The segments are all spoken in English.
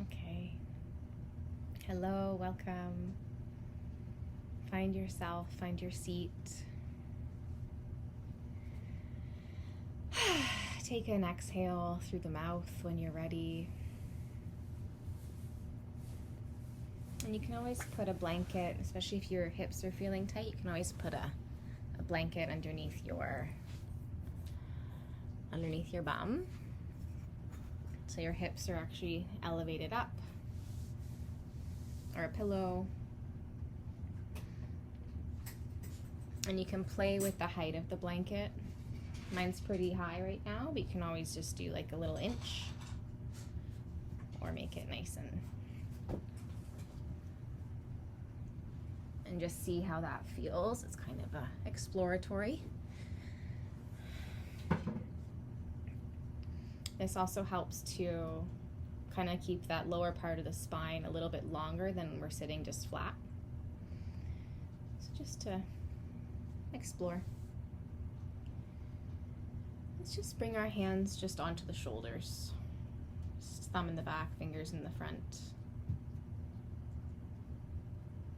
Okay. Hello, welcome. Find yourself, find your seat. Take an exhale through the mouth when you're ready. And you can always put a blanket, especially if your hips are feeling tight, you can always put a blanket underneath your bum. So your hips are actually elevated up. Or a pillow. And you can play with the height of the blanket. Mine's pretty high right now, but you can always just do like a little inch or make it nice and just see how that feels. It's kind of exploratory. This also helps to kind of keep that lower part of the spine a little bit longer than when we're sitting just flat. So just to explore. Let's just bring our hands just onto the shoulders. Just thumb in the back, fingers in the front.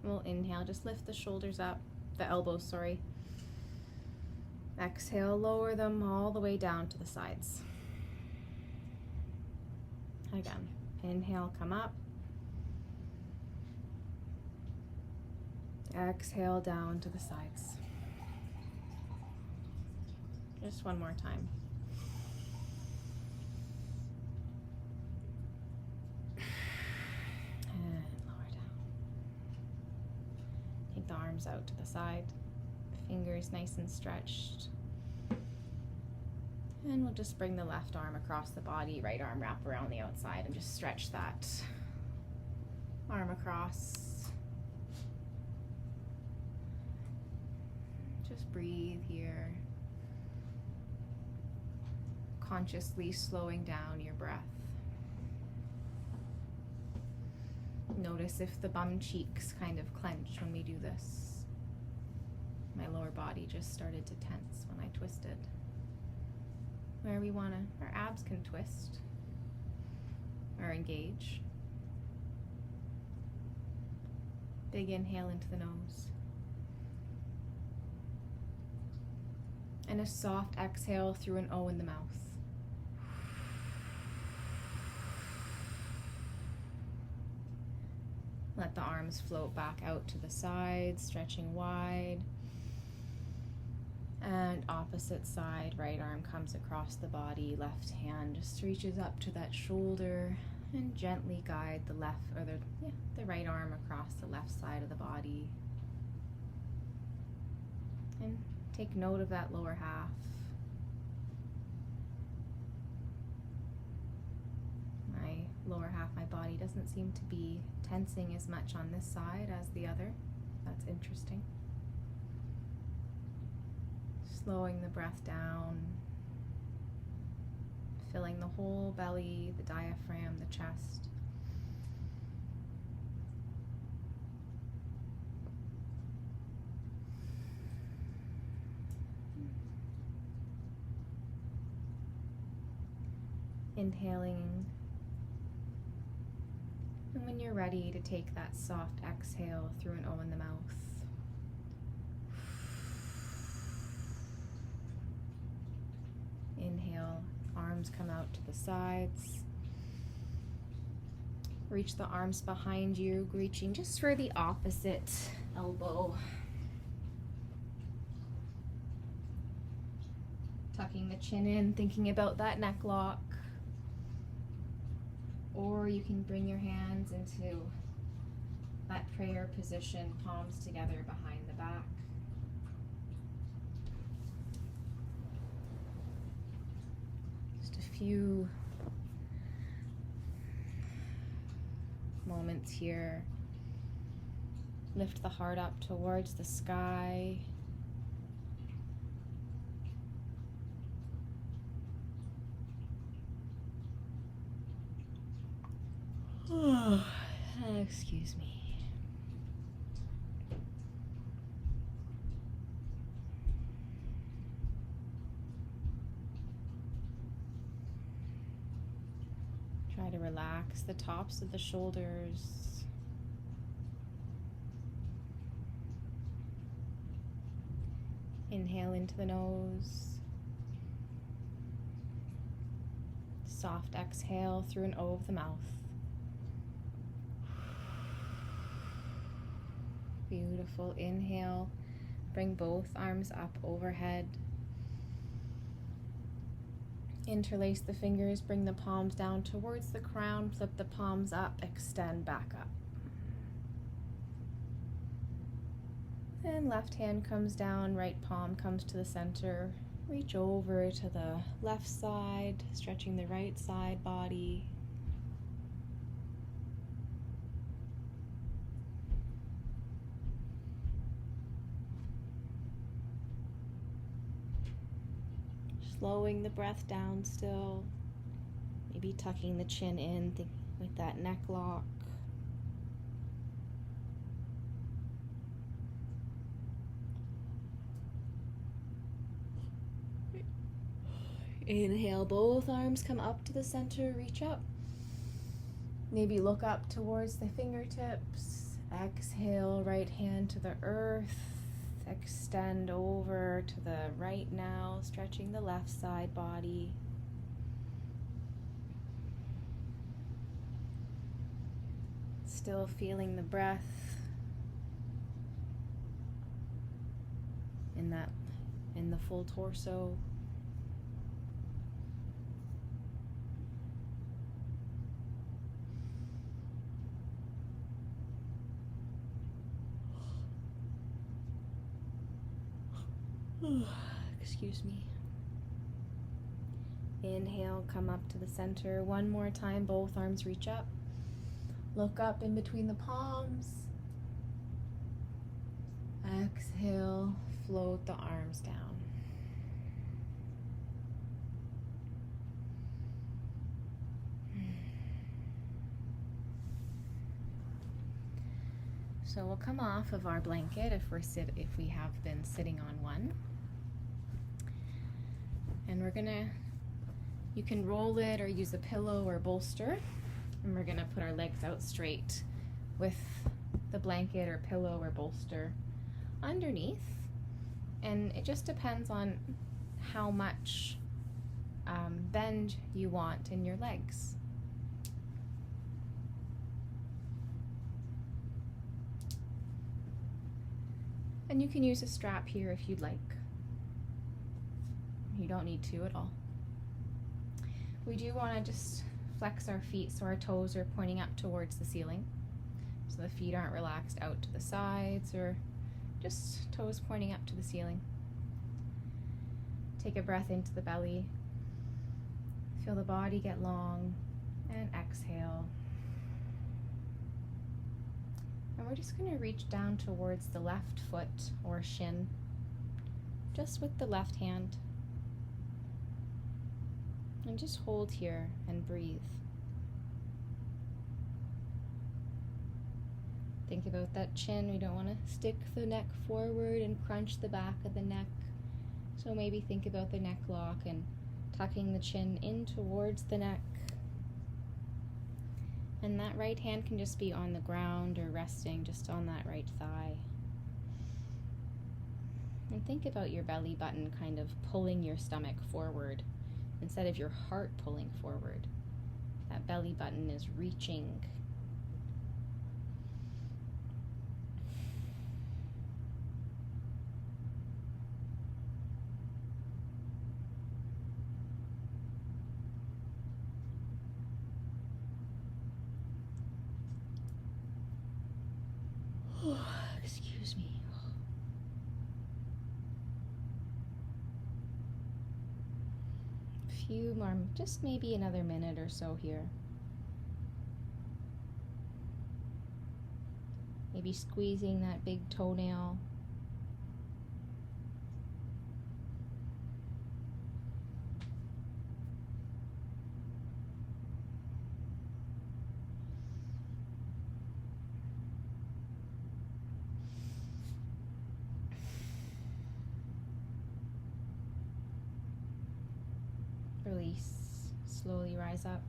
We'll inhale, just lift the shoulders up, the elbows, sorry. Exhale, lower them all the way down to the sides. Again, inhale, come up. Exhale, down to the sides. Just one more time. And lower down. Take the arms out to the side. Fingers nice and stretched. And we'll just bring the left arm across the body, right arm wrap around the outside, and just stretch that arm across. Just breathe here. Consciously slowing down your breath. Notice if the bum cheeks kind of clench when we do this. My lower body just started to tense when I twisted. Where we want to, our abs can twist or engage. Big inhale into the nose. And a soft exhale through an O in the mouth. Let the arms float back out to the sides, stretching wide. And opposite side, right arm comes across the body, left hand just reaches up to that shoulder and gently guide the left or the right arm across the left side of the body. And take note of that lower half. My lower half, my body doesn't seem to be tensing as much on this side as the other. That's interesting. Slowing the breath down, filling the whole belly, the diaphragm, the chest. Inhaling. And when you're ready to take that soft exhale through an O in the mouth. Inhale, arms come out to the sides. Reach the arms behind you, reaching just for the opposite elbow. Tucking the chin in, thinking about that neck lock. Or you can bring your hands into that prayer position, palms together behind the back. Just a few moments here. Lift the heart up towards the sky. Excuse me. Try to relax the tops of the shoulders. Inhale into the nose. Soft exhale through an O of the mouth. Beautiful. Inhale. Bring both arms up overhead. Interlace the fingers, bring the palms down towards the crown, flip the palms up, extend back up. And left hand comes down, right palm comes to the center. Reach over to the left side, stretching the right side body. Slowing the breath down still, maybe tucking the chin in with that neck lock. Inhale, both arms come up to the center, reach up. Maybe look up towards the fingertips. Exhale, right hand to the earth. Extend over to the right now, stretching the left side body. Still feeling the breath in the full torso. Excuse me. Inhale, come up to the center. One more time, both arms reach up. Look up in between the palms. Exhale, float the arms down. So we'll come off of our blanket if we have been sitting on one. And you can roll it or use a pillow or bolster. And we're gonna put our legs out straight with the blanket or pillow or bolster underneath. And it just depends on how much bend you want in your legs. And you can use a strap here if you'd like. You don't need to at all. We do want to just flex our feet so our toes are pointing up towards the ceiling. So the feet aren't relaxed out to the sides, or just toes pointing up to the ceiling. Take a breath into the belly. Feel the body get long, and exhale. And we're just going to reach down towards the left foot or shin, just with the left hand. And just hold here and breathe. Think about that chin. We don't want to stick the neck forward and crunch the back of the neck. So maybe think about the neck lock and tucking the chin in towards the neck. And that right hand can just be on the ground or resting just on that right thigh. And think about your belly button kind of pulling your stomach forward instead of your heart pulling forward. That belly button is reaching. Excuse me. A few more, just maybe another minute or so here. Maybe squeezing that big toenail. Release. Slowly rise up.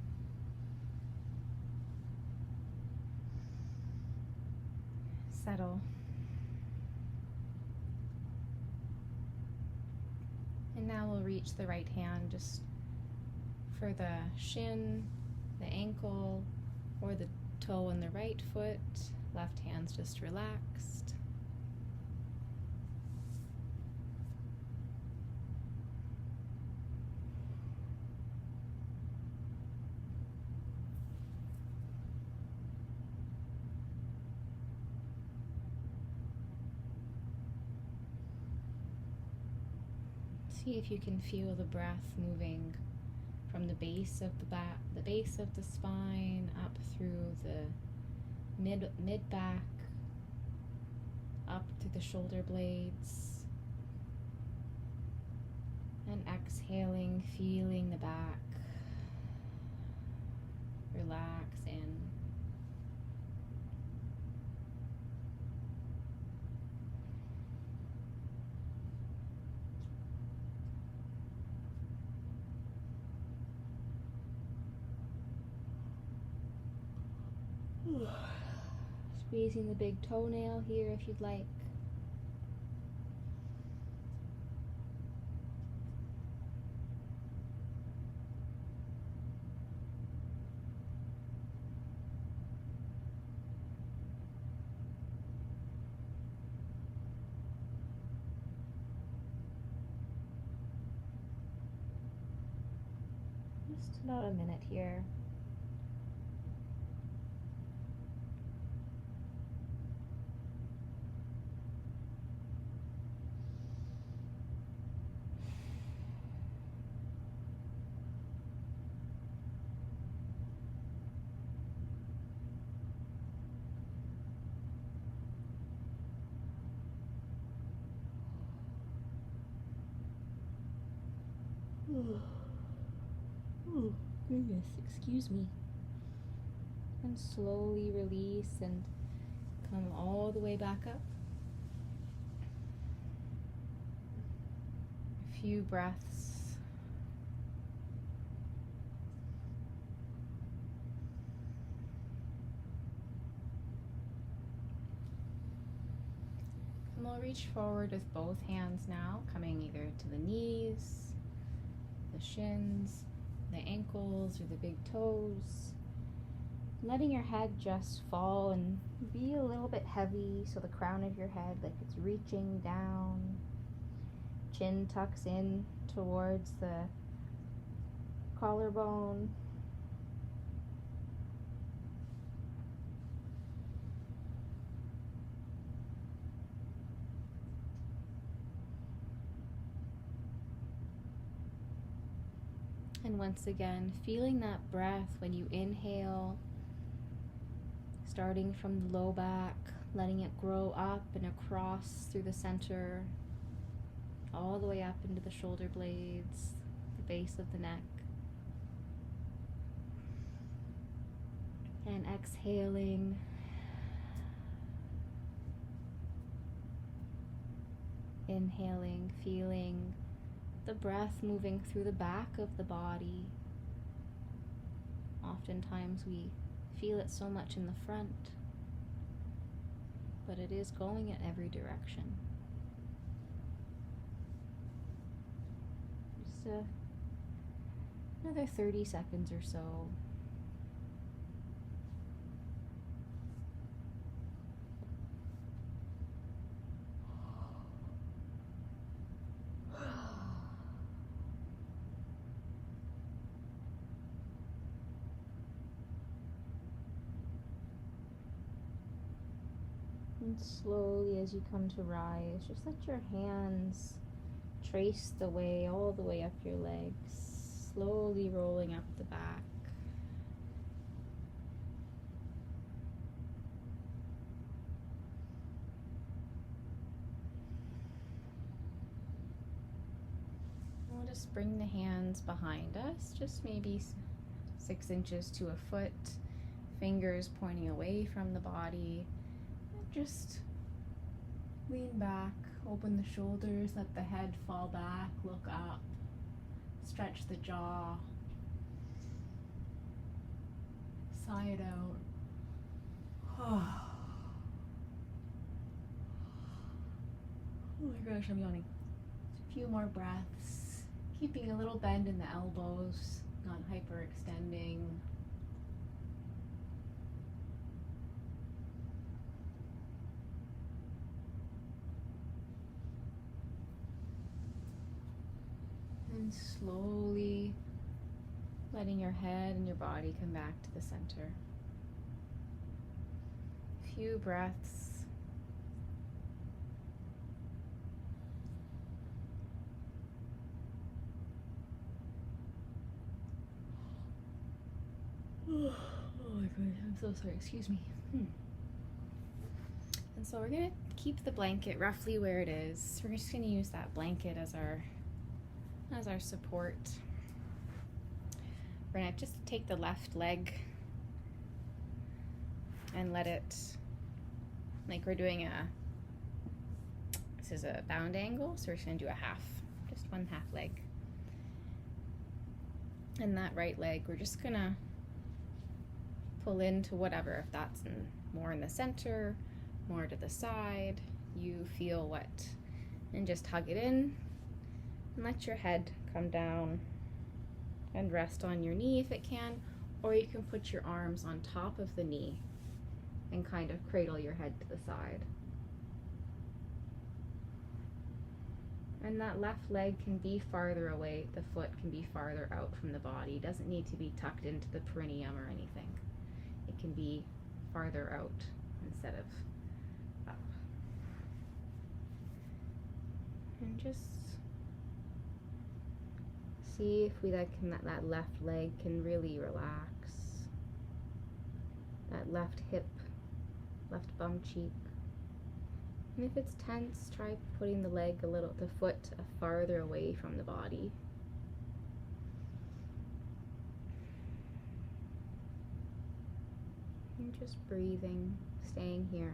settle. And now we'll reach the right hand just for the shin, the ankle, or the toe in the right foot. Left hand's just relaxed. See if you can feel the breath moving from the base of the back, the base of the spine, up through the mid back, up to the shoulder blades, and exhaling, feeling the back relax in. Squeezing the big toenail here if you'd like. Just about a minute here. Oh, goodness, excuse me. And slowly release and come all the way back up. A few breaths. And we'll reach forward with both hands now, coming either to the knees, the shins, the ankles, or the big toes. Letting your head just fall and be a little bit heavy, so the crown of your head, like it's reaching down. Chin tucks in towards the collarbone. And once again, feeling that breath when you inhale, starting from the low back, letting it grow up and across through the center, all the way up into the shoulder blades, the base of the neck. And exhaling, inhaling, feeling the breath moving through the back of the body. Oftentimes we feel it so much in the front, but it is going in every direction. Just another 30 seconds or so. And slowly, as you come to rise, just let your hands trace the way all the way up your legs, slowly rolling up the back. We'll just bring the hands behind us, just maybe 6 inches to a foot, fingers pointing away from the body. Just lean back, open the shoulders, let the head fall back, look up, stretch the jaw, sigh it out. Oh my gosh, I'm yawning. Just a few more breaths. Keeping a little bend in the elbows, not hyperextending. And slowly letting your head and your body come back to the center. A few breaths. Oh my goodness, I'm so sorry, excuse me. And so we're gonna keep the blanket roughly where it is. We're just gonna use that blanket as our support. We're gonna just take the left leg and let it, like we're doing this is a bound angle, so we're just gonna do a half, just one half leg. And that right leg, we're just gonna pull into whatever, if that's more in the center, more to the side, you feel what, and just hug it in and let your head come down and rest on your knee if it can, or you can put your arms on top of the knee and kind of cradle your head to the side. And that left leg can be farther away, the foot can be farther out from the body. It doesn't need to be tucked into the perineum or anything. It can be farther out instead of up. And just see if that left leg can really relax. That left hip, left bum cheek. And if it's tense, try putting the foot farther away from the body. And just breathing, staying here.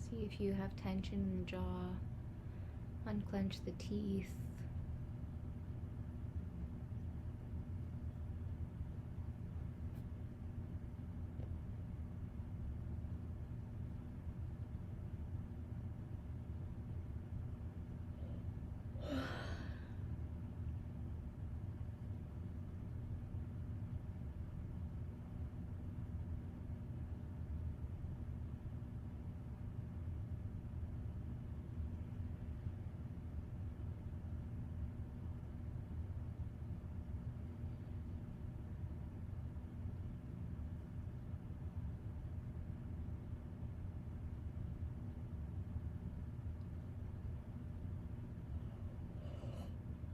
See if you have tension in the jaw, unclench the teeth.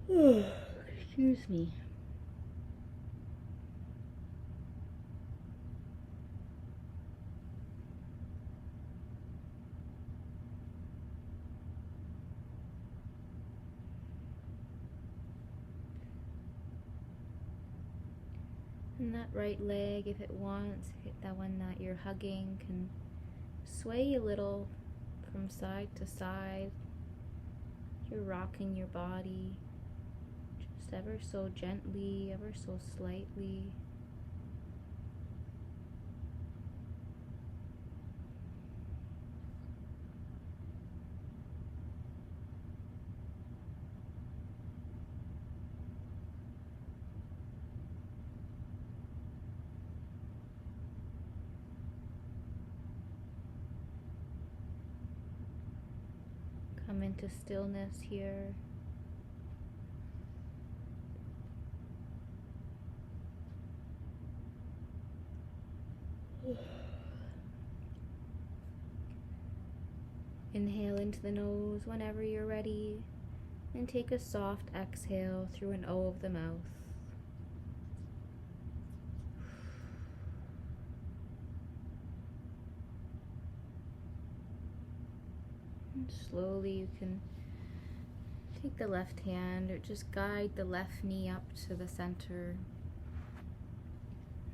Excuse me. And that right leg, if it wants, that one that you're hugging, can sway a little from side to side. You're rocking your body just ever so gently, ever so slightly. into stillness here. Inhale into the nose whenever you're ready, and take a soft exhale through an O of the mouth. And slowly you can take the left hand or just guide the left knee up to the center.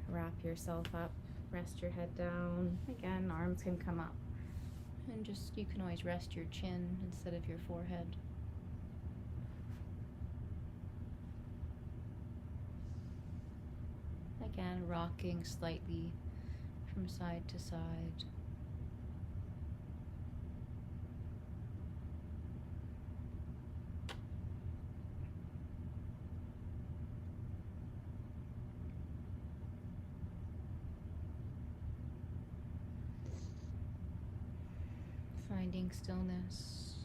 Wrap yourself up, rest your head down. Again, arms can come up. And just, you can always rest your chin instead of your forehead. Again, rocking slightly from side to side. Finding stillness,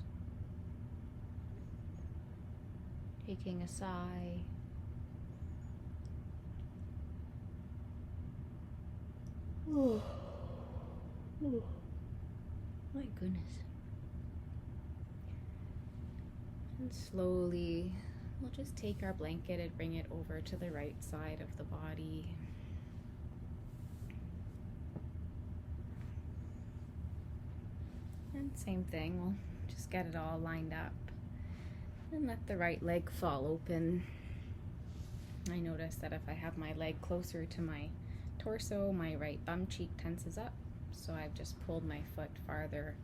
taking a sigh, my goodness, and slowly we'll just take our blanket and bring it over to the right side of the body. And same thing, we'll just get it all lined up and let the right leg fall open. I notice that if I have my leg closer to my torso, my right bum cheek tenses up, so I've just pulled my foot farther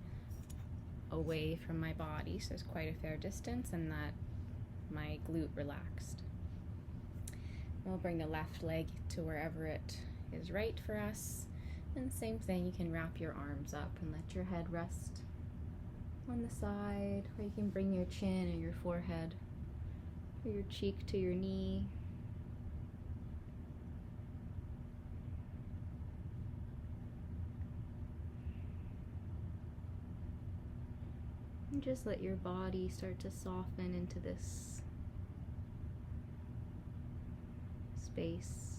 away from my body, so there's quite a fair distance, and that my glute relaxed. We'll bring the left leg to wherever it is right for us. And same thing, you can wrap your arms up and let your head rest on the side, or you can bring your chin or your forehead or your cheek to your knee. And just let your body start to soften into this space.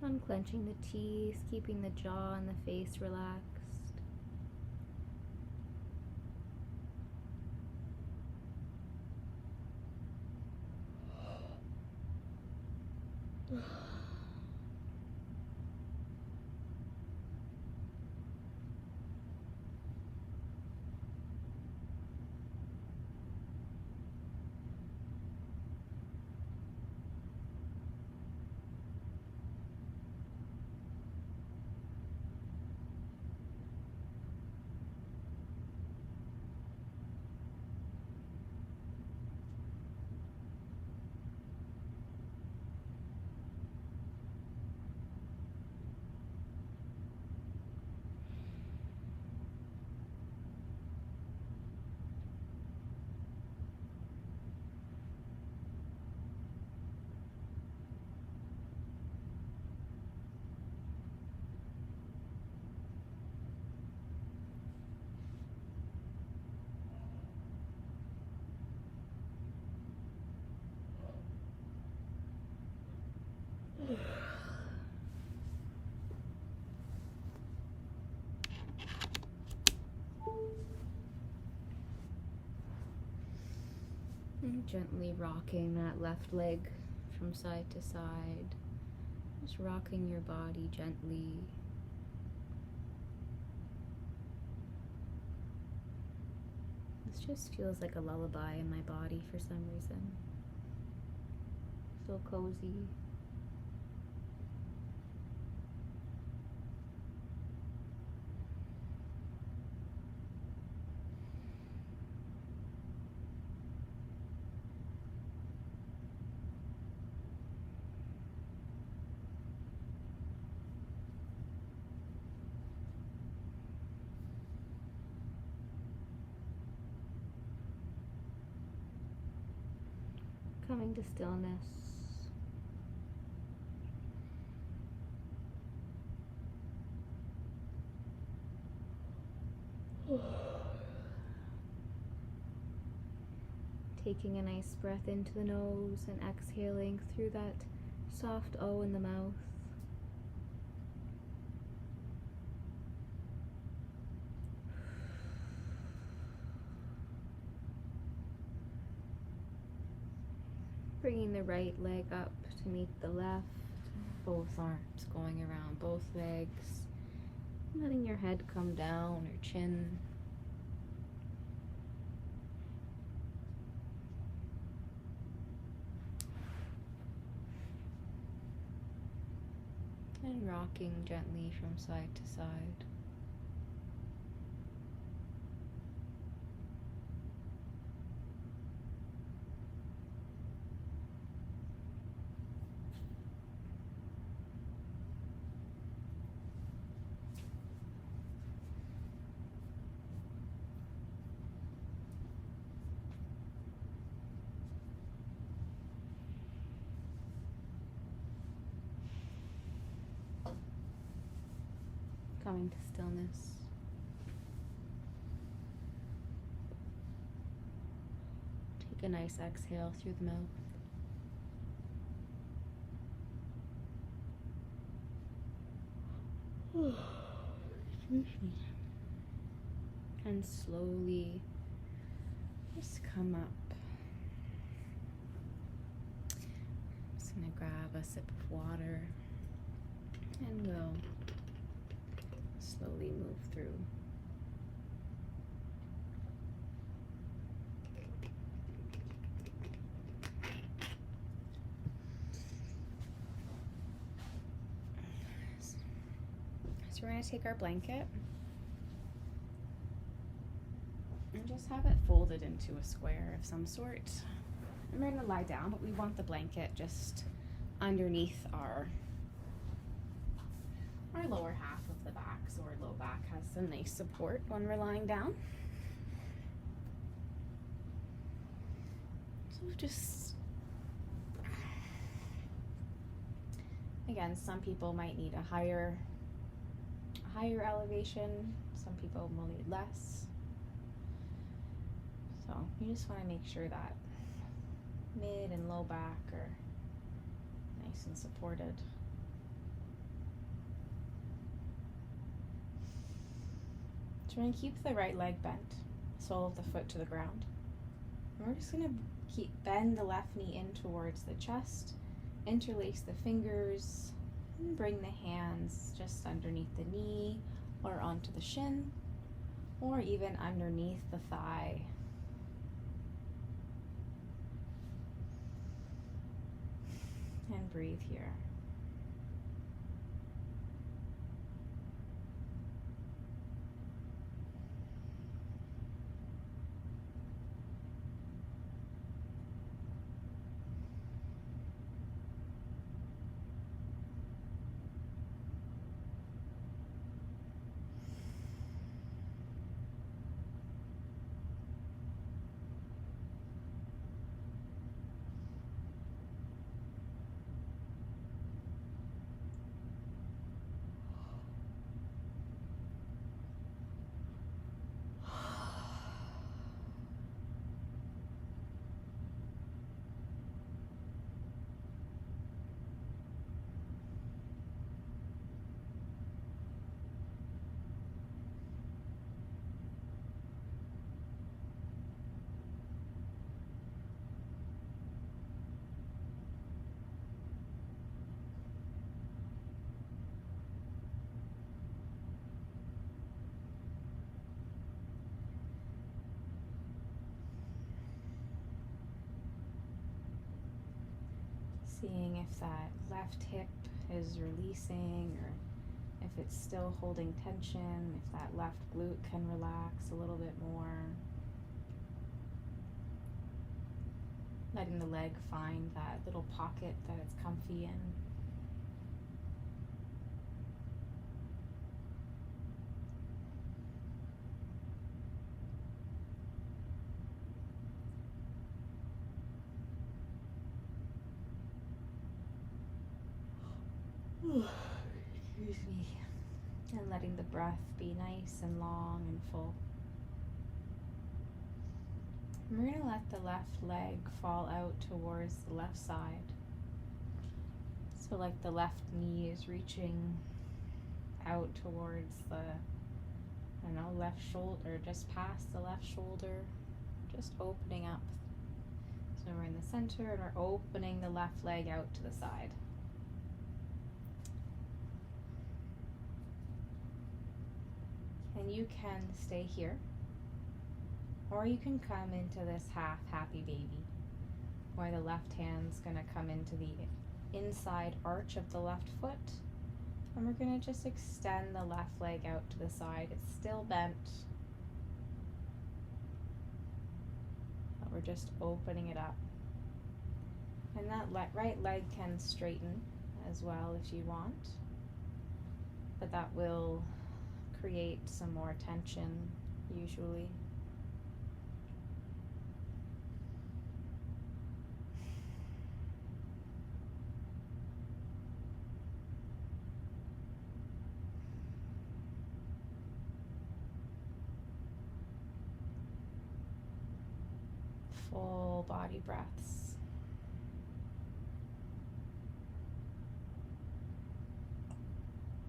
Unclenching the teeth, keeping the jaw and the face relaxed. And gently rocking that left leg from side to side, just rocking your body gently. This just feels like a lullaby in my body for some reason. So cozy. Coming to stillness. Taking a nice breath into the nose and exhaling through that soft O in the mouth. Bringing the right leg up to meet the left, both arms going around both legs, letting your head come down or chin. And rocking gently from side to side. Coming to stillness. Take a nice exhale through the mouth. Excuse me. And slowly just come up. I'm just gonna grab a sip of water and we'll slowly move through. So we're going to take our blanket and just have it folded into a square of some sort. And we're going to lie down, but we want the blanket just underneath our lower half of the back, so our low back has some nice support when we're lying down. So just, again, some people might need a higher elevation, some people will need less. So you just want to make sure that mid and low back are nice and supported. So we're going to keep the right leg bent, sole of the foot to the ground. And we're just going to bend the left knee in towards the chest, interlace the fingers, and bring the hands just underneath the knee or onto the shin, or even underneath the thigh. And breathe here. Seeing if that left hip is releasing or if it's still holding tension, if that left glute can relax a little bit more. Letting the leg find that little pocket that it's comfy in. Excuse me. And letting the breath be nice and long and full. And we're going to let the left leg fall out towards the left side. So like the left knee is reaching out towards the, left shoulder, just past the left shoulder, just opening up. So we're in the center and we're opening the left leg out to the side. And you can stay here, or you can come into this half happy baby, where the left hand's going to come into the inside arch of the left foot, and we're going to just extend the left leg out to the side. It's still bent, but we're just opening it up. And that right leg can straighten as well if you want, but that will create some more tension usually. Full body breaths.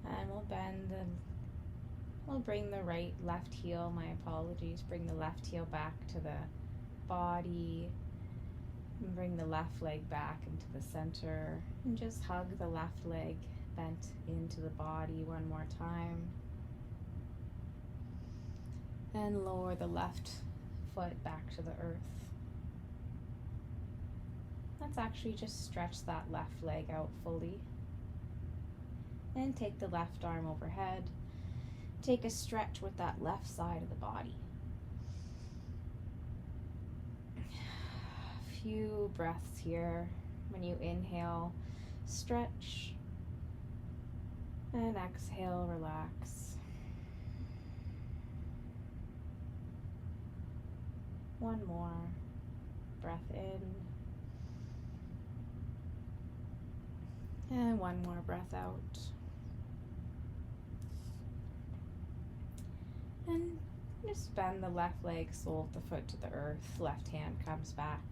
And we'll bring the left heel, my apologies, bring the left heel back to the body, and bring the left leg back into the center, and just hug the left leg bent into the body one more time. And lower the left foot back to the earth. Let's actually just stretch that left leg out fully. And take the left arm overhead. Take a stretch with that left side of the body. A few breaths here. When you inhale, stretch. And exhale, relax. One more. Breath in. And one more breath out. And just bend the left leg, sole of the foot to the earth. Left hand comes back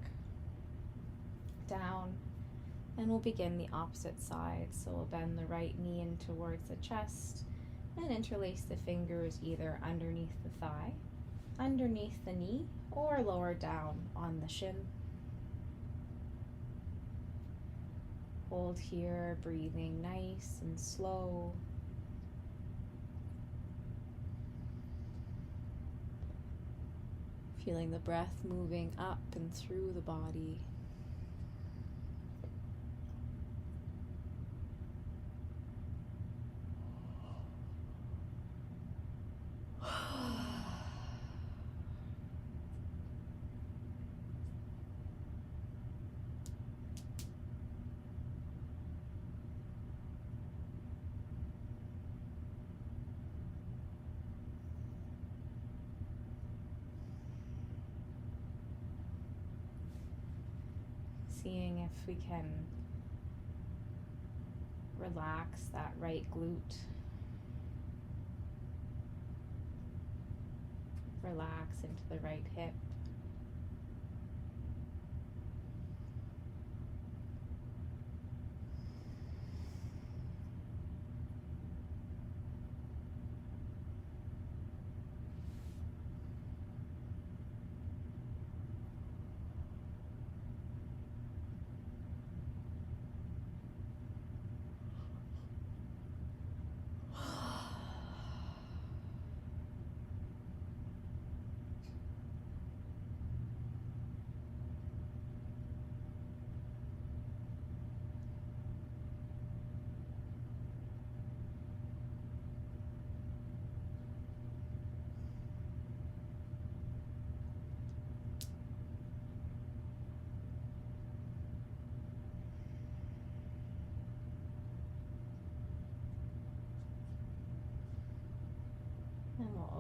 down. And we'll begin the opposite side. So we'll bend the right knee in towards the chest and interlace the fingers either underneath the thigh, underneath the knee, or lower down on the shin. Hold here, breathing nice and slow. Feeling the breath moving up and through the body. Seeing if we can relax that right glute. Relax into the right hip.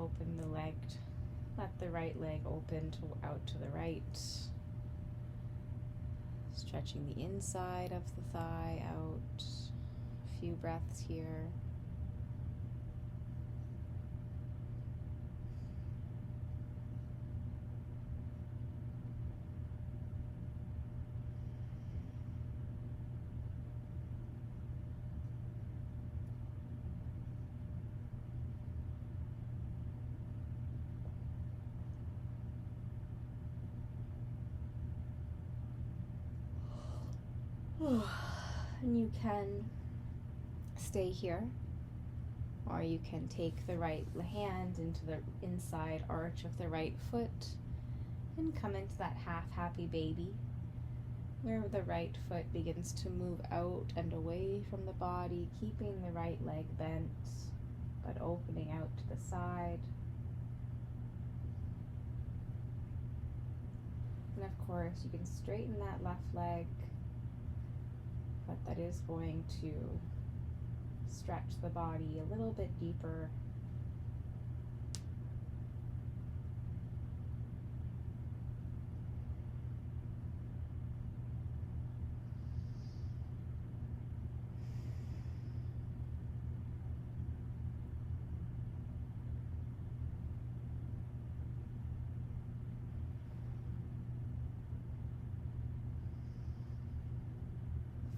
open the leg, let the right leg open out to the right. Stretching the inside of the thigh out. A few breaths here. And you can stay here, or you can take the right hand into the inside arch of the right foot and come into that half happy baby, where the right foot begins to move out and away from the body, keeping the right leg bent, but opening out to the side. And of course, you can straighten that left leg, but that is going to stretch the body a little bit deeper.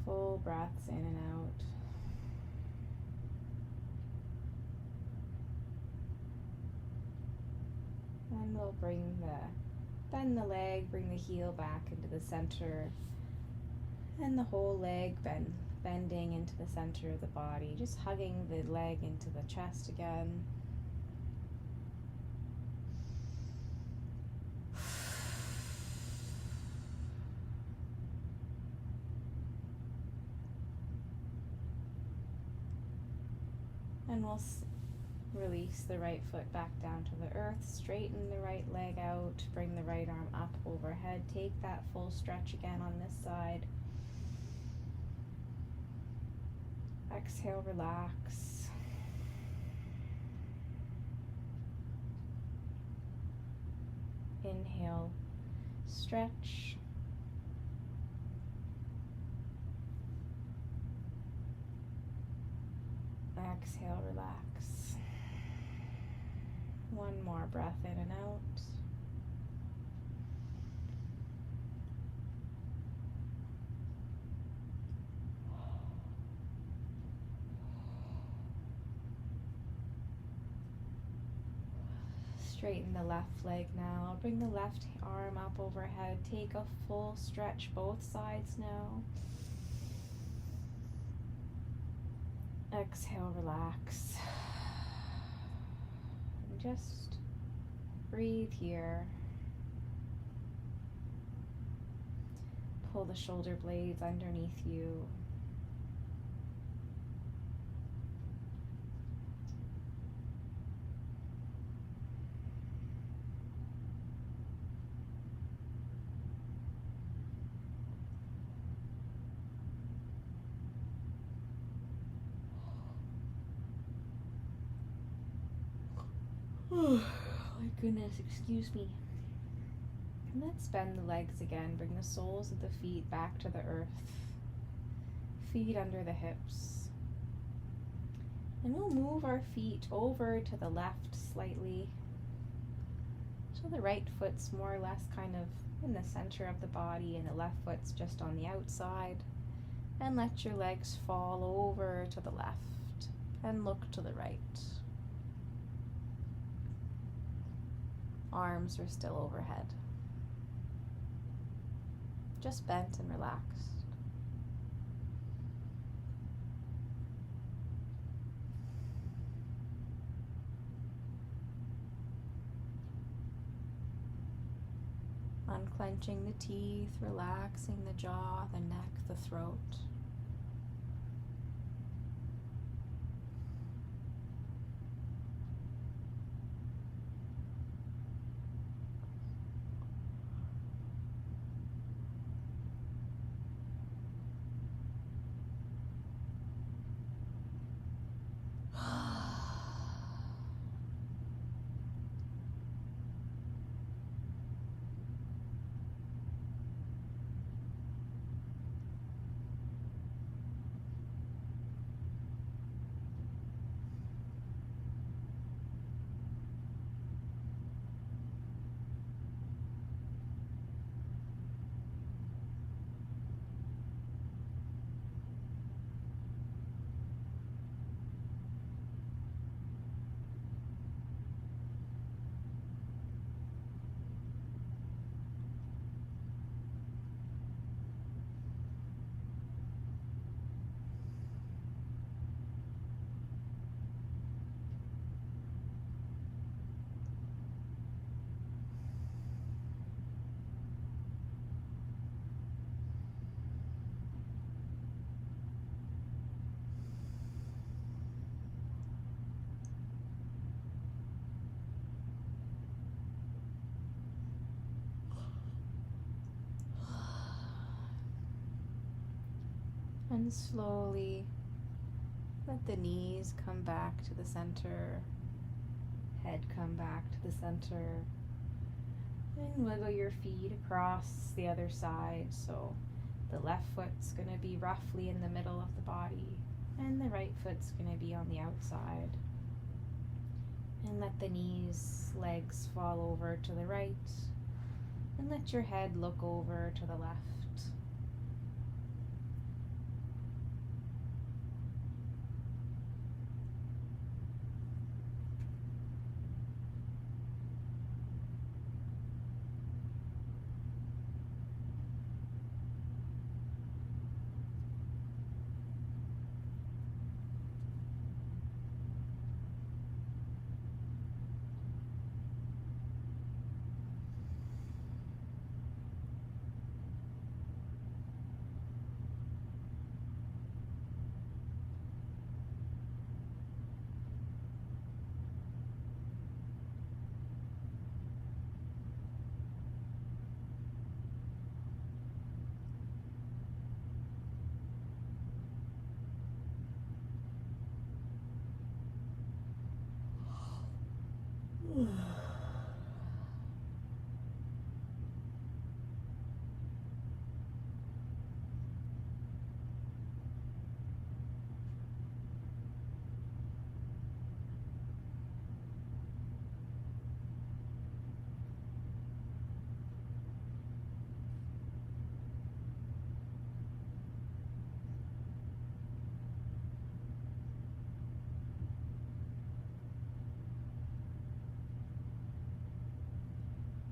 Full breaths in and out. And we'll bend the leg, bring the heel back into the center, and the whole leg bending into the center of the body, just hugging the leg into the chest again. And we'll release the right foot back down to the earth, straighten the right leg out, bring the right arm up overhead, take that full stretch again on this side. Exhale, relax. Inhale, stretch. Exhale, relax. One more breath in and out. Straighten the left leg now. Bring the left arm up overhead. Take a full stretch both sides now. Exhale, relax. And just breathe here. Pull the shoulder blades underneath you. Oh my goodness, excuse me. And let's bend the legs again. Bring the soles of the feet back to the earth. Feet under the hips. And we'll move our feet over to the left slightly. So the right foot's more or less kind of in the center of the body and the left foot's just on the outside. And let your legs fall over to the left and look to the right. Arms are still overhead. Just bent and relaxed. Unclenching the teeth, relaxing the jaw, the neck, the throat. And slowly let the knees come back to the center, head come back to the center, and wiggle your feet across the other side. So the left foot's going to be roughly in the middle of the body, and the right foot's going to be on the outside. And let the knees, legs fall over to the right, and let your head look over to the left.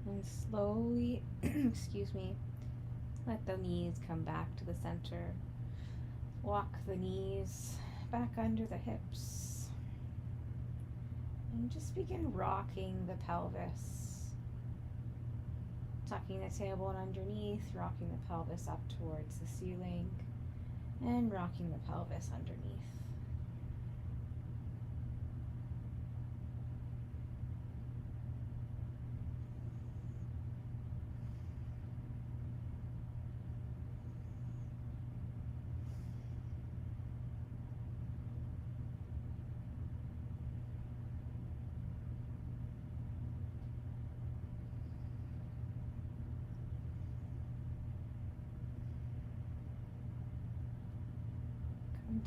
And slowly, excuse me, let the knees come back to the center. Walk the knees back under the hips. And just begin rocking the pelvis. Tucking the tailbone underneath, rocking the pelvis up towards the ceiling, and rocking the pelvis underneath.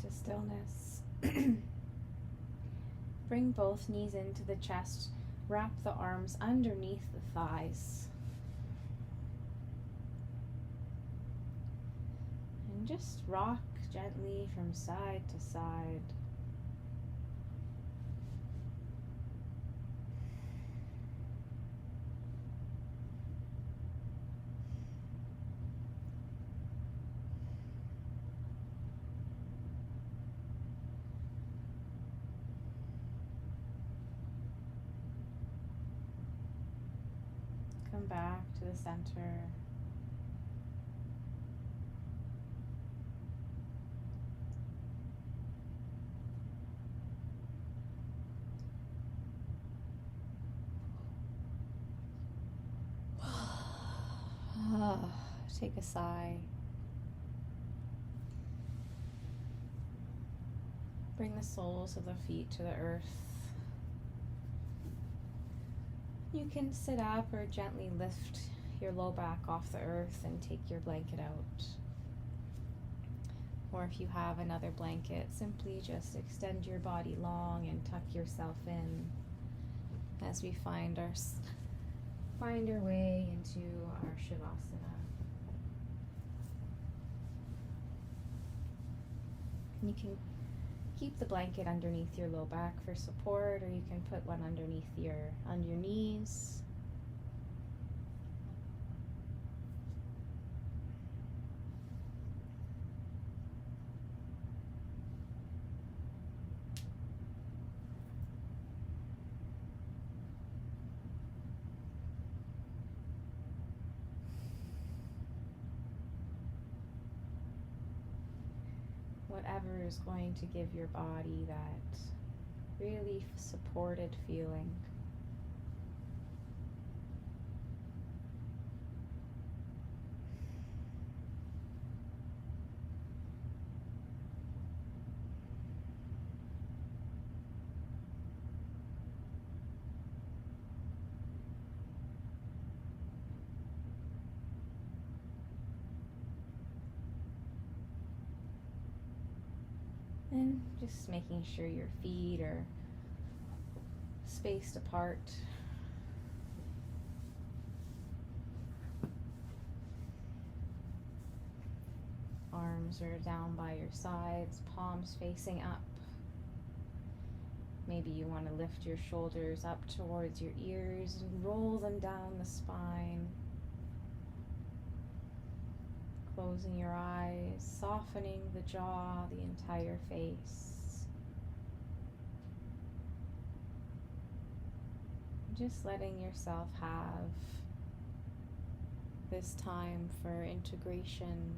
To stillness. Bring both knees into the chest. Wrap the arms underneath the thighs. And just rock gently from side to side. Come back to the center. Take a sigh. Bring the soles of the feet to the earth. You can sit up or gently lift your low back off the earth and take your blanket out. Or if you have another blanket, simply just extend your body long and tuck yourself in as we find our way into our Shavasana. You can keep the blanket underneath your low back for support, or you can put one underneath on your knees. Whatever is going to give your body that really supported feeling. again, just making sure your feet are spaced apart. Arms are down by your sides, palms facing up. Maybe you want to lift your shoulders up towards your ears and roll them down the spine. Closing your eyes, softening the jaw, the entire face. Just letting yourself have this time for integration,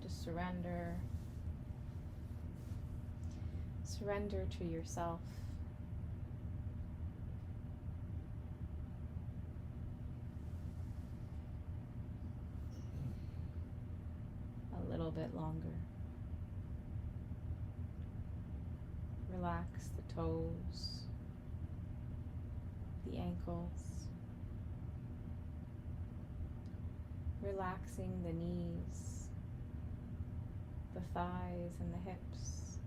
to surrender. Surrender to yourself. A little bit longer. Relax the toes, the ankles, relaxing the knees, the thighs and the hips,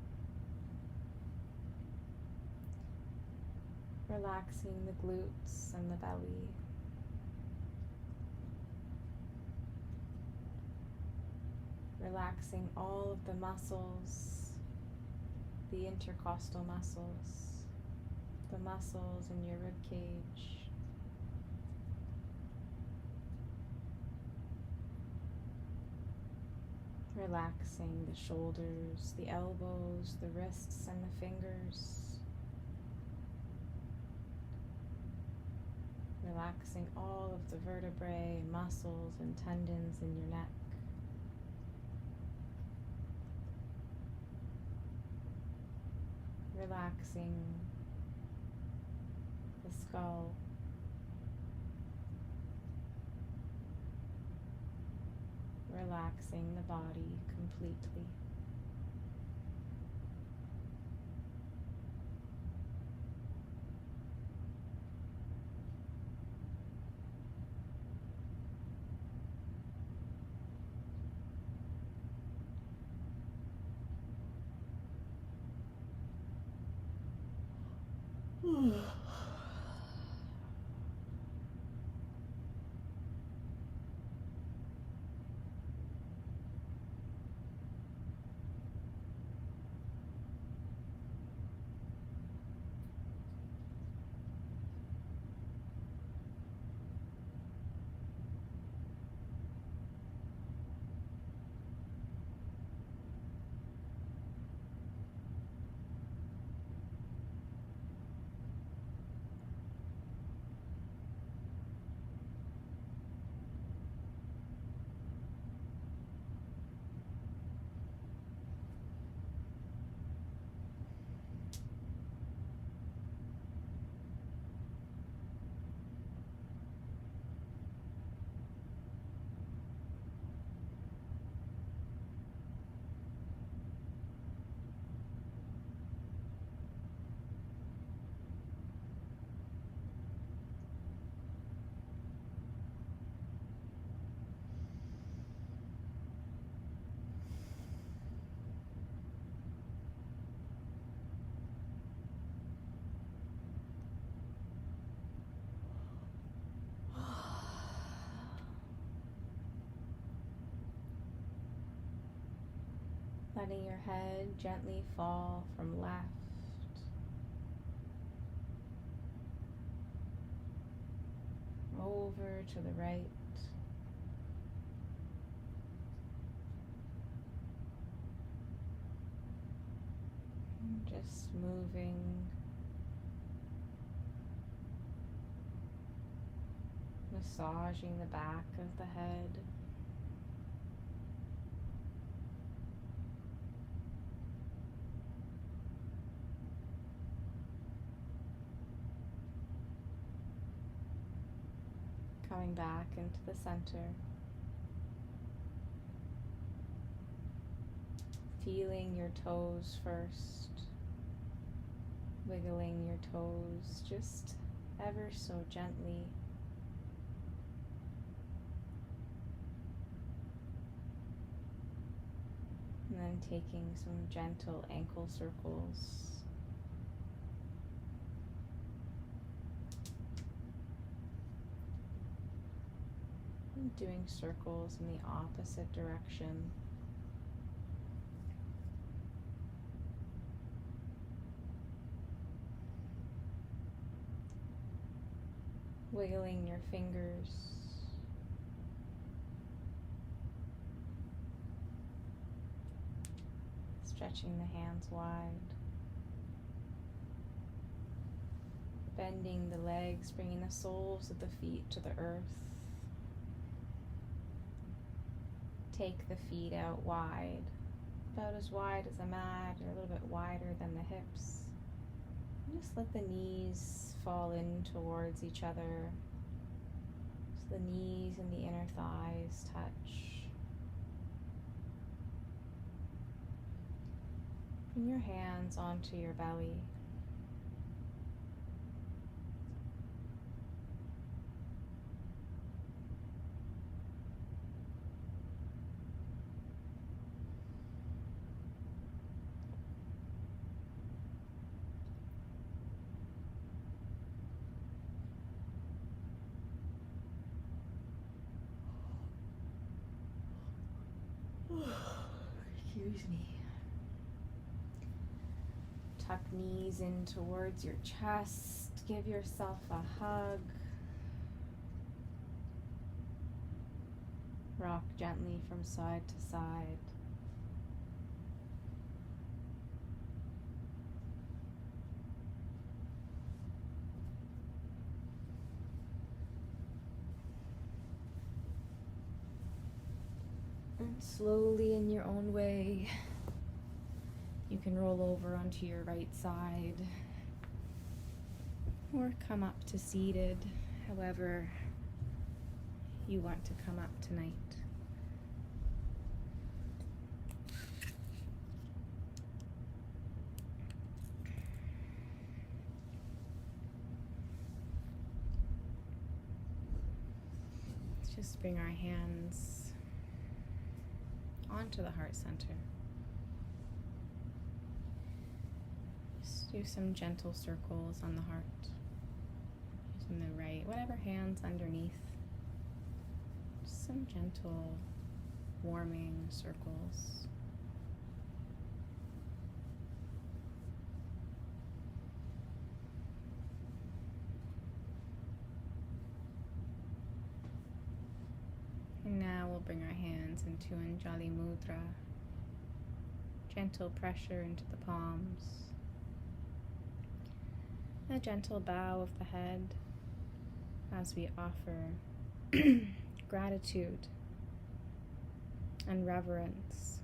relaxing the glutes and the belly. Relaxing all of the muscles, the intercostal muscles, the muscles in your rib cage. Relaxing the shoulders, the elbows, the wrists and the fingers. Relaxing all of the vertebrae and muscles and tendons in your neck. Relaxing the skull. Relaxing the body completely. Letting your head gently fall from left over to the right. And just moving massaging the back of the head. Coming back into the center. Feeling your toes first. Wiggling your toes just ever so gently. And then taking some gentle ankle circles. And doing circles in the opposite direction. Wiggling your fingers. Stretching the hands wide. Bending the legs, bringing the soles of the feet to the earth. Take the feet out wide, about as wide as a mat, or a little bit wider than the hips. And just let the knees fall in towards each other. So the knees and the inner thighs touch. Bring your hands onto your belly. Excuse me. Tuck knees in towards your chest. Give yourself a hug. Rock gently from side to side. And slowly, in your own way, you can roll over onto your right side or come up to seated, however you want to come up tonight. Let's just bring our hands onto the heart center. Just do some gentle circles on the heart. Using the right, whatever hands underneath. Just some gentle, warming circles. And now we'll bring our hands into Anjali Mudra. Gentle pressure into the palms. A gentle bow of the head as we offer gratitude and reverence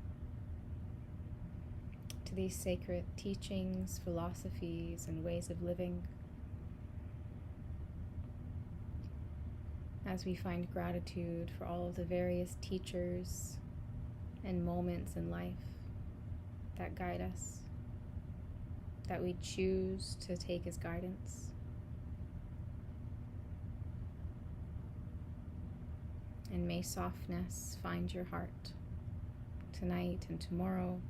to these sacred teachings, philosophies, and ways of living. As we find gratitude for all of the various teachers and moments in life that guide us, that we choose to take as guidance. And may softness find your heart tonight and tomorrow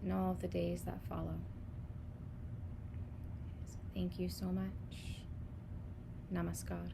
and all of the days that follow. So thank you so much. Namaskar.